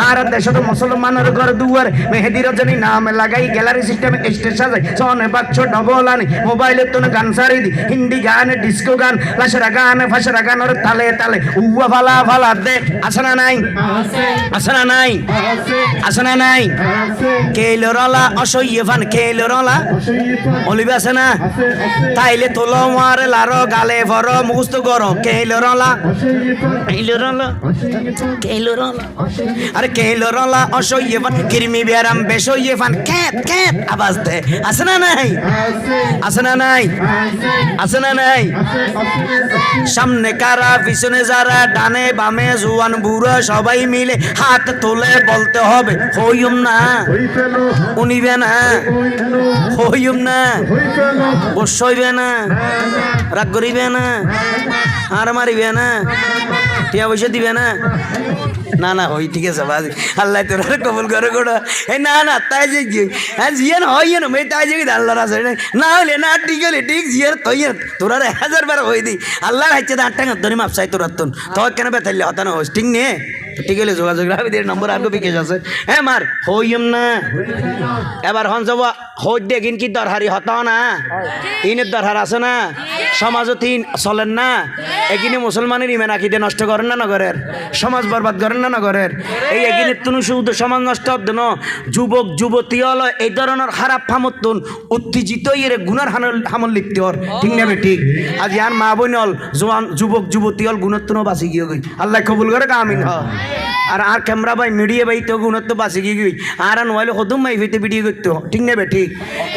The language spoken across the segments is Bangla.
আর দেশ তো মুসলমানের ঘর দুয়ার মেহেদি রজনী নাম লাগাই গ্যালারি সিস্টেম স্টেজ সাজাই সনে বাক্স ডবল আনি মোবাইলে তো গান সারি দি হিন্দি গান ডিস্কো গান লাশরা গান ফাশরা গানের তালে তালে উয়া ফালা ফালা দে আসনা নাই আসনা নাই আসনা নাই কেলরলা অসইয়ে ফান কেলরলা অলিবে আছে না তাইলে তোলো মারে লারো গালে ভর মুখস্থ করো কেলরলা কেলরলা কেলরলা আরে কেলরলা অসইয়ে ফান কিরমি বেরাম বেসইয়ে ফান ক্যাট ক্যাট আওয়াজ দে আসনা নাই আসনা নাই আসনা নাই সামনে কারা পিছনে যারা ডানে বামে জুয়ান বুড়ো সবাই মিলে হাত তোলে বলতে হবে হইম না উনিবে না হইম না বসইবে না রাগ করিবে না আর মারিবে না টিয়া পয়সা দিবে না না না হই ঠিক আছে বাজি আল্লাহ তোর কবুল করে গোড়া এই না না তাই যে জিয়ান হয় না মেয়ে তাই যে আল্লাহর আছে না হলে না ঠিক হলে ঠিক জিয়ার তৈ তোরা 1000 বার হই দি আল্লাহর হাইছে 8 টাকা ধরে মাপ চাই তোর তো কেন বেতাইলে হতা না হোস্টিং নে ঠিক হলে যোগাযোগ রাখবি দের নম্বর আর বিকেশ আছে হ্যাঁ মার হইম না এবার হন যাব হই দেখিন কি দরহারি হতাও না ইনের দরহার আছে না সমাজও তিন চলেন না এগিনে মুসলমানের ইমান আকিদে নষ্ট করেন না নগরের সমাজ বরবাদ করেন না নগরের এই এগিনে তুনু শুধু সমাজ নষ্ট হতো না যুবক যুবতী হলো এই ধরনের খারাপ ফামতুন উত্তেজিত এর গুনার হামল লিপ্তি হর ঠিক নেবে ঠিক আজ ইয়ার মা বোন হল জোয়ান যুবক যুবতী হল গুণত্ব বাঁচি গিয়ে গই আল্লাহ কবুল করে আমিন হ আর ক্যামেরা ভাই মিডিয়া ভাই তো গুণত্ব বাঁচি গিয়ে গই আর নইলে হদুম মাই হইতে ভিডিও করতো ঠিক নেবে ঠিক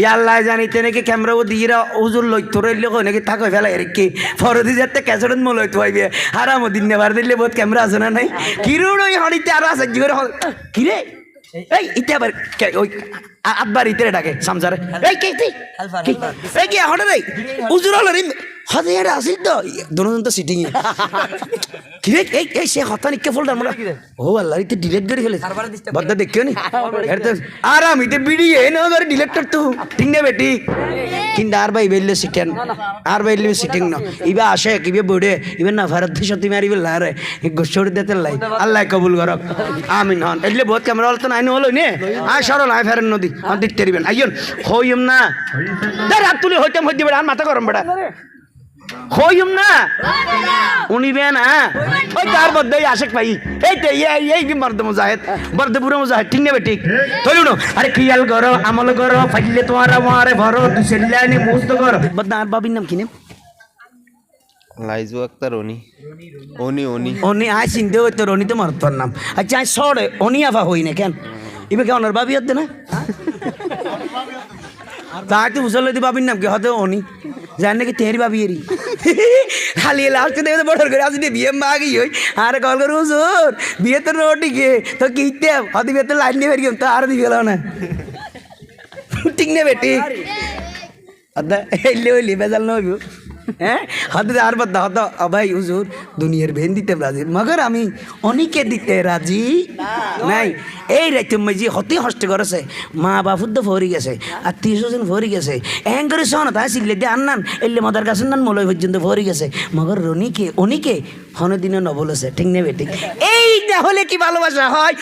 ই আল্লাহ জানিতে নাকি ক্যামেরাও দিয়ে উজুর লইতো রইলে নাকি থাকো ফেলা এর কি ফরদি যাতে ক্যাসেট মো লইতো হইবে হারাম দিন নেবার দিলে বহুত ক্যামেরা আছে না নাই কিরুন ওই হড়িতে আরো আছে কি করে কিরে এই ইতে আবার ওই আব্বার ইতে ডাকে সামজারে এই কি এই কি হড়ে রে উজুর হল রে হদে এটা আসিল তো দোনোজন তো সিটিং এ কিরে এই সে হতা নিকে ফোল্ডার মোরা ও আল্লাহ ইতে ডিলিট করে ফেলে বদ্দা দেখিও নি এতে আরাম ইতে ভিডিও এ না করে ডিলিট করতো ঠিক না বেটি কিন্তু আর ভাই বেললে সিটেন আর বাইলে সিটিং না ইবা আসে কিবে বড়ে ইবে না ভারত দেশতি মারি বেলা রে গোসড় দিতে লাই আল্লাহ কবুল করক আমিন হন এলে বহুত ক্যামেরা হল তো নাই হলো নে আ সরল আই ফেরেন নদী আর দিতে দিবেন আইয়ন হইম না দে রাত তুলি হইতাম হই দিবেন আর মাথা গরম বড়া হইম না উনিবে না ওই তার মধ্যে আশেক ভাই এই তো এই কি মর্দ মুজাহিদ বর্দপুরে মুজাহিদ ঠিক নেবে ঠিক ধরুন আরে খিয়াল করো আমল করো ফাইলে তোমার মারে ভরো দুসেল্লানি মুস্ত করো বদনার বাবির নাম কি নাম লাইজু আক্তার অনি অনি অনি অনি আই চিনতে হইতো রনি তো মারতর নাম আচ্ছা আই সরে অনি আফা হই না কেন ইবে কে অনার বাবি হতে না তাই তো বুঝলে দি বাবির নাম কি হতে অনি জান নাকি তেরি বাবি এরি খালি লাস্ট দেবে বড় করে আসলে বিয়ে মাগি হই আর কল করে হুজুর বিয়ে তো রোটি কে তো কিতে হদি বিয়ে তো লাইন নিয়ে বেরিয়ে তো আর দি গেল না ঠিক নেবে ঠিক আদা এলে ওইলে বেজাল না হইব হ্যাঁ হতে আর বাদ হতো ভাই হুজুর দুনিয়ার ভেন দিতে রাজি মগর আমি অনেকে দিতে রাজি নাই এই রাইতে মাঝি হতে হস্ত করেছে মা বাপুর তো ভরি গেছে আত্মীয় স্বজন ভরি গেছে এং করে শোন তাই শিখলে দিয়ে আননান এলে মদার কাছে নান মলয় পর্যন্ত ভরি গেছে মগর রনিকে অনিকে হনে দিনে ন বলেছে ঠিক নেবে ঠিক এই হলে কি ভালোবাসা হয়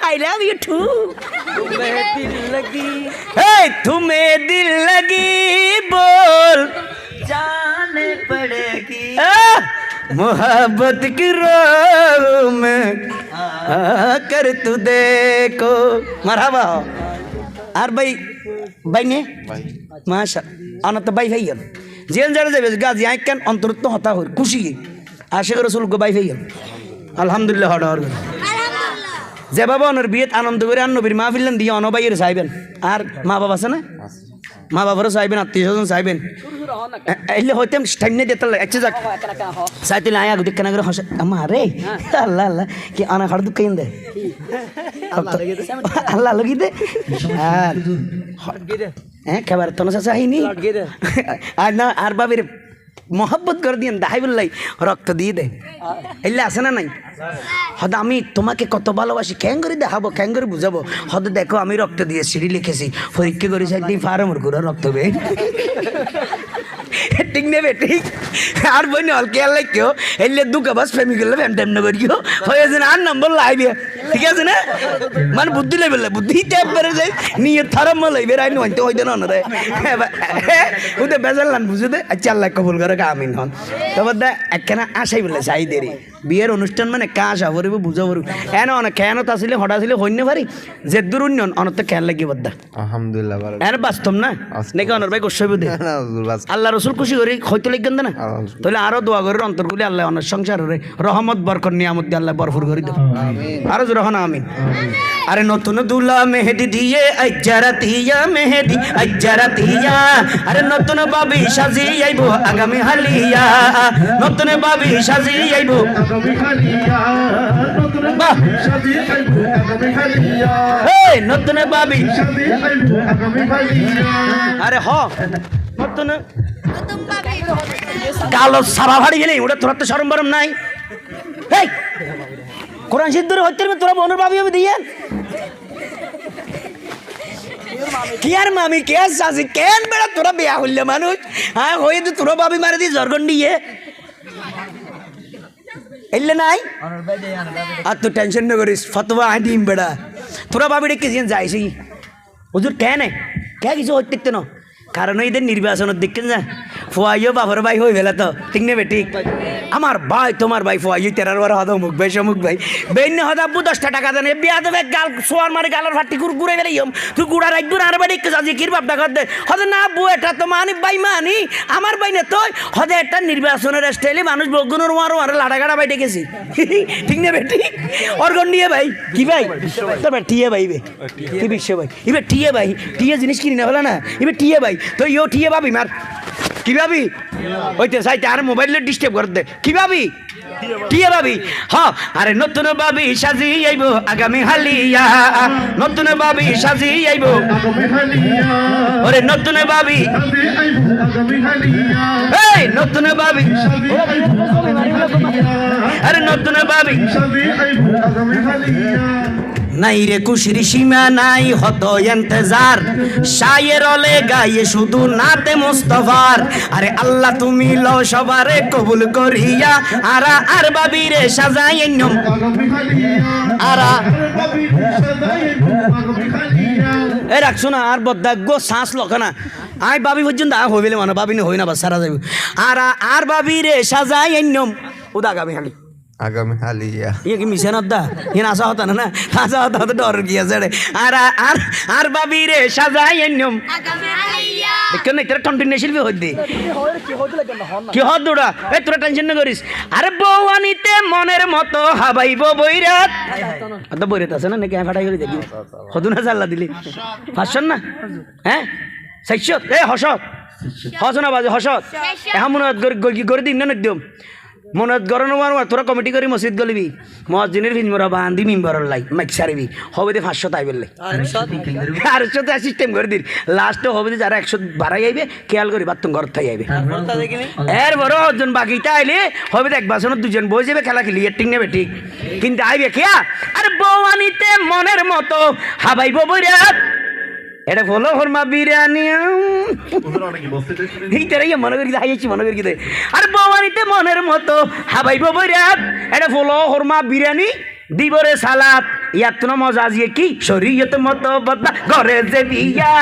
আই লাভ ইউ টু এই তুমি দিল লাগি বল जाने पड़ेगी मोहब्बत की राह में आकर तू देखो मरहबा আর ভাই ভাই নে মাশা আনা তো ভাই ভাইয়ান জেল যারা যাবে গাজি আইকান অন্তরত্ব হতা হই খুশি আশিক রাসূল গো ভাই ভাইয়ান আলহামদুলিল্লাহ হড় যে বাবা ওনার বিয়েত আনন্দ করে আর নবীর মাহফিলেন দিয়ে অনবাইয়ের চাইবেন আর মা বাবা আছে না মা বাবারও চাইবেন আত্মীয় স্বজন চাইবেন এলে হইতাম টাইম নেই দিতে এক যাক চাইতে আয়া দেখ কেন করে হসে আমার রে আল্লাহ আল্লাহ কি আনা খাড় দুঃখ দে আল্লাহ লগি দে হ্যাঁ খাবার তো না চাইনি আর না আর বাবির মোহাব্বত করে দিয়ে দাহাই বললাই রক্ত দিয়ে দে এলে আছে না নাই হয়তো আমি তোমাকে কত ভালোবাসি ক্যাং করে দেখাবো ক্যাং করে বুঝাবো হয়তো দেখো আমি রক্ত দিয়ে সিঁড়ি লিখেছি পরীক্ষা করে সাইড দিয়ে ফার্মের করে রক্ত বে ঠিক নেবে ঠিক আর বই হল কেয়ার লাগকেও এলে দুকা বাস প্রেমিক গেলে ফ্যাম টাইম না করিও হয়েছে না আর নম্বর লাইবে ঠিক আছে না মানে বুদ্ধি লেবে বুদ্ধি টাইপ বেড়ে যায় নিয়ে থারাম লাইবে আইন হইতে হইতে না রে ওদের বেজাল বুঝে দে আচ্ছা আল্লাহ কবুল করে আমিন হন তারপর দা একখানা আশাই বলে চাই দেরি বিয়ের অনুষ্ঠান মানে কা আসা পড়ব বুঝা পড়ব এন অনেক কেন আসলে হঠাৎ আসলে হইনে পারি যে দূর উন্নয়ন অনত খেয়াল লাগি বদ্দা আলহামদুলিল্লাহ ভালো এর বাস্তব না নাকি অনর ভাই গোসাইব দে আল্লাহ রসুল খুশি করি হয়তো লিখবেন না তাহলে আরো দোয়া করে অন্তরগুলি আল্লাহ অনেক সংসারের রহমত বরকত নিয়ামত দিয়ে আল্লাহ বরফুর করে দেব আরো জোর হন আমিন আরে নতুন দুলা মেহেদি দিয়ে আজ্জারাতিয়া মেহেদি আজ্জারাতিয়া আরে নতুন বাবি সাজি আইব আগামী হালিয়া নতুন বাবি সাজি আইব বাহ এই নতুন বাবি আরে হ নতুন কালো সারা ভাড়ি গেলে ওটা তোরা তো সরম বরম নাই এই কোরআন সিদ্ধর হইতে তোরা বনের ভাবি আমি দিয়ে কি আর মামি কে সাজি কেন বেড়া তোরা বিয়া হইলে মানুষ হ্যাঁ হয়ে তো তোরা ভাবি মারে দিয়ে জরগন দিয়ে এলে নাই আর তো টেনশন না করিস ফতোয়া আই দিম বেড়া তোরা ভাবি ডেকে যাইছি হুজুর কেন কে কিছু হইতে না কারণ এদের নির্বাচনের দেখছেন যা ফুয়াইও বাবার ভাই হয়ে গেলে তো ঠিক নেবে ঠিক আমার ভাই তোমার ভাই ফুয়াই তেরার বার হদ মুখ ভাই সমুখ ভাই বেন্য হদ আব্বু 10 টাকা দেন বিয়া দেবে গাল সোয়ার মারে গালার ফাটি ঘুরে গেলে তুই গুড়া রাখবি আর বাড়ি যাচ্ছি কির বাপটা কর দে হদে না আব্বু এটা তো মানি ভাই মানি আমার ভাই না তো হদে একটা নির্বাচনের স্টাইলে মানুষ বগুনের মারো আর লাড়াগাড়া ভাই ডেকেছি ঠিক নেবে ঠিক অর্গন নিয়ে ভাই কি ভাই তোর ভাই টিয়ে ভাই বে কি বিশ্ব ভাই এবার টিয়ে ভাই টিয়ে জিনিস কিনি না বলে না এবার টিয়ে ভাই তো ইও টিয়ে ভাবি মার কি ভাবি ওইতে সাইতে আর মোবাইলে ডিস্টার্ব করে দে কি ভাবি টিয়ে ভাবি হ্যাঁ আরে নতুন ভাবি সাজি আইব আগামী হালিয়া নতুন ভাবি সাজি আইব ওরে নতুন ভাবি এই নতুন ভাবি আরে নতুন ভাবি নাই রে খুশির সীমা নাই হত ইন্তজার শায়ের অলে গায়ে শুধু নাতে মুস্তাফার আরে আল্লাহ তুমি লও সবারে কবুল করিয়া আরা আর বাবি রে সাজাই এনম আরা এ রাখছো না আর বদ্দাগ্য শ্বাস লখানা আই বাবি পর্যন্ত হইলে মানে বাবি হই না বা সারা যাবে আরা আর বাবি রে সাজাই এনম উদা গাবি হালি আগামী হালিয়া ইয়ে কি মিশন দা ইয়ে আসা হতা না আসা হতা তো ডর গিয়েছে রে আর বাবি রে সাজাই এনম কেন তোরা কন্টিনিউ শিল্পী হইতে কি হদ দৌড়া এই তোরা টেনশন না করিস আরে বউয়ানিতে মনের মতো হাবাইব বৈরাত তো বৈরাত আছে না নাকি ফাটাই করে দেখি হদু না চাল্লা দিলি হাসন না হ্যাঁ সাইশত এ হসত হসনা বাজে হসত এখন মনে করে দিন না একদম মনত গরনো মারমার তোরা কমিটি করি মসজিদ গলিবি মসজিদের ভিজমরা বান্ধি মিম্বরর লাই মাইক সারিবি হবে দে 500 তাই বললে আর সাথে সিস্টেম করে দিন লাস্টে হবে যে যারা 100 বাড়াই আইবে খেয়াল করি বাতুম ঘর থাই আইবে এর বড় জন বাকিটা আইলে হবে দেখ বাসনত দুজন বই যাবে খেলা খেলি এটিং নেবে ঠিক কিন্তু আইবে খেয়া আরে বউয়ানিতে মনের মতো হাবাইব বৈরাত এটা ফলো হরমা বিরিয়ানি এইটারাই মনে করি হাইছি মনে করি আরে বউয়ানিতে মনের মতো হাবাইব বৈরাত এটা ফলো হরমা বিরিয়ানি দিবরে সালাত ইয়াত ন মজা আজিয়ে কি শরীয়ত মতো বদা ঘরে যে বিয়া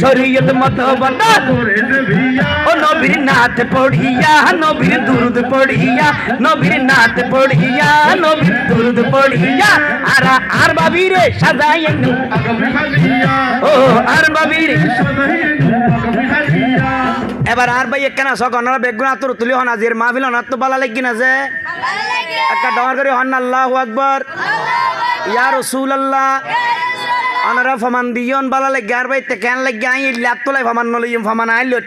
শরীয়ত মতো বদা ঘরে যে বিয়া ও নবীর নাত পড়িয়া নবীর দুরুদ পড়িয়া নবীর নাত পড়িয়া নবীর দুরুদ পড়িয়া আর বাবি রে সাজাই আগামী হালিয়া ও আর বাবি রে সাজাই আগামী হালিয়া এবার আর ভাই একখানা সকনারা বেগুন আতর তুলি হন আজির মাহফিল হন তো বালা লাগি না যে একটা ডর করে হন আল্লাহু আকবার ইয়া রাসূলুল্লাহ আনারা ফমান দিয়ন বালা লাগে আর ভাই তে কেন লাগে আই লাত তোলাই ফমান নলইম ফমান আইলো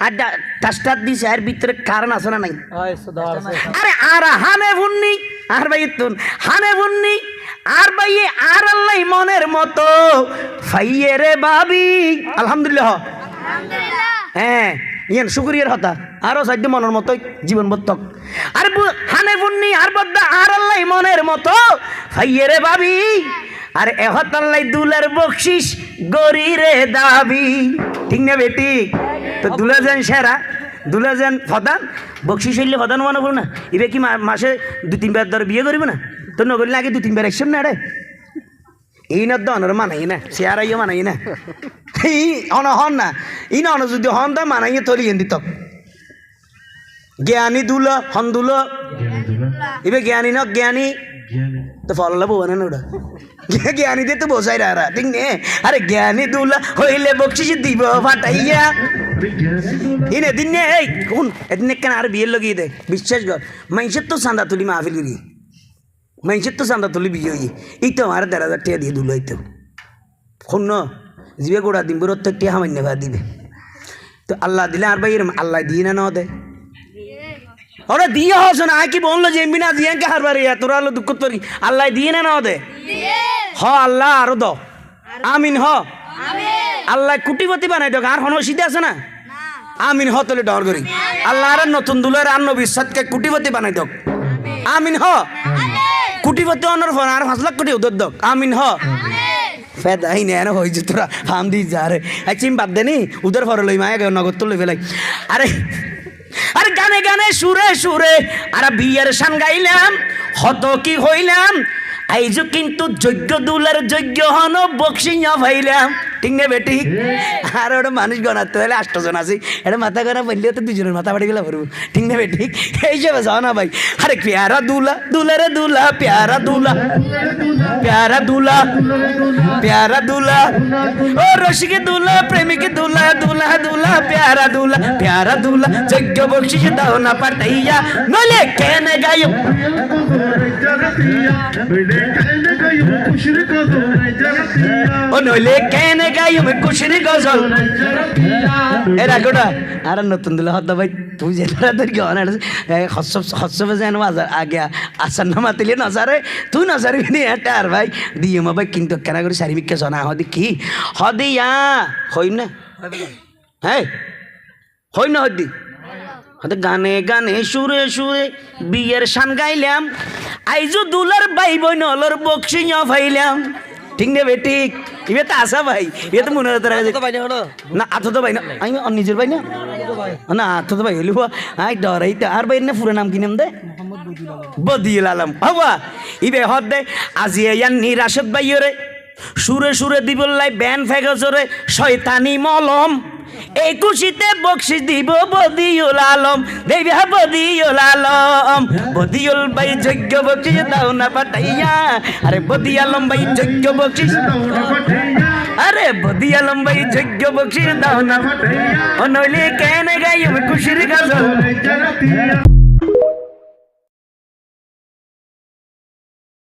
আর টাস্টার দিছে আর ভিতরে কারণ আছে না নাই আরে আর হানে বুননি আর ভাই তুন হানে বুননি আর ভাই আর আল্লাহ মনের মতো ফাইয়ে রে বাবি আলহামদুলিল্লাহ হ্যাঁ ইয়ান শুকরিয়ার হতা আরো সাধ্য মনের মতো জীবন বর্তক আর হানে বুননি আর বদ্দা আর আল্লাহ মনের মতো ফাইয়ে রে বাবি আর এহত আল্লাহ দুলের বকশিস গরি রে দাবি ঠিক না বেটি তো দুলা যেন সেরা দুলা যেন প্রধান বকশিস হইলে প্রধান মনে করো না এবার কি মাসে 2-3 বার ধরে বিয়ে করিব না তো নগরলে আগে 2-3 বার একশন না রে এই না দনর মানাই না চেয়ারাইও মানাই না এই অন হন না এই না যদি হন তো মানাইয়ে তলি এন দিত জ্ঞানী দুলা হন দুলা এবার জ্ঞানী না জ্ঞানী তো ফললা বউ না ওটা জ্ঞানী দিয়ে তো বসাই রা ঠিক নে আরে জ্ঞানী দুলা হইলে বকশিস দিব ফাটাইয়া ইনে দিন নে এই কোন এদিন কেন আর বিয়ের লগিয়ে দে বিশ্বাস কর মানুষের তো চান্দা তুলি মাহফিল করি মানুষের তো চান্দা তুলি বিয়ে হই এই তো আমার 1,500 টাকা দিয়ে দুলো হইতো শুন জিবে গোড়া দিন বড় তো টিয়া সামান্য ভাড়া দিবে তো আল্লাহ দিলে আর ভাই আল্লাহ দিয়ে না দে ওরা দিয়ে হস না কি বললো যে এমবি না দিয়ে কে হারবারে তোরা হলো দুঃখ তোর আল্লাহ দিয়ে না দে হ আল্লাহ আরো দ আমিন হ আল্লাহ কুটিপতি বানাই দেখ আর হন সিদ্ধে আছে না আমিন হ তোলে ডর করি আল্লাহ আর নতুন দুলের আর নবীর সাথে কুটিপতি বানাই দেখ আমিন হ কুটিপতি অনর ফোন আর 5 লাখ কোটি উদর দক আমিন হ ফেদাই নে না হইছে তোরা ফাম দি যা রে চিম বাদ দেনি উদর ফর লই মায়া নগদ তো লই ফেলাই আরে আরে গানে গানে সুরে সুরে আর বিয়ের শান গাইলাম হত কি হইলাম আইজু কিন্তু যোগ্য দুলার যোগ্য হন বক্সিয়া ভাইলাম ঠিক না বেটি আর ওটা মানুষ গণাতে হলে 8 জন আছে এটা মাথা গনা বললে তো 2 জনের মাথা বাড়ি গেলা ভরবো ঠিক না বেটি এই যে যাও না ভাই আরে প্যারা দুলা দুলারে দুলা প্যারা দুলা প্যারা দুলা প্যারা দুলা ও রসিকে দুলা প্রেমিকে দুলা দুলা দুলা প্যারা দুলা যোগ্য বক্সিস দাও না পাঠাইয়া নলে কেনে গায়ো ও নইলে কেনে গাইম খুশির গজল এরা গোটা আর নতুন দিলে হত ভাই তুই যে তোর কি অনার হসবে যেন আগে আসার না মাতিলে নজারে তুই নজারবি নি এটা আর ভাই দিয়ে মা ভাই কিন্তু কেন করে শারীরিক জনা হদি কি হদিয়া হই না হ্যাঁ হই না হদি হতে গানে গানে সুরে সুরে বিয়ের শান গাইলাম আইজু দুলার ভাই বোন অলর বক্সিং ফাইলাম ঠিক না বেটি ইবে তো আসা ভাই ইবে তো মনে হতে না আতো তো ভাই না আমি নিজের ভাই না না আতো তো ভাই হইলি আই ডরাই তো আর ভাই না পুরো নাম কি নাম দে বদিউল আলম হবা ইবে হদ দে আজি ইয়ান নিরাশত ভাইরে সুরে সুরে দিবল্লাই ব্যান ফেগজরে শয়তানি মলম এই খুশিতে বকশিস দিব বদিউল আলম দেবী বদিউল আলম বদিউল ভাই যোগ্য বকশিস দাও না পাঠাইয়া আরে বদি আলম ভাই যোগ্য বকশিস আরে বদি আলম ভাই যোগ্য বকশিস দাও না পাঠাইয়া ও নইলে কেনে গাইম খুশির গজল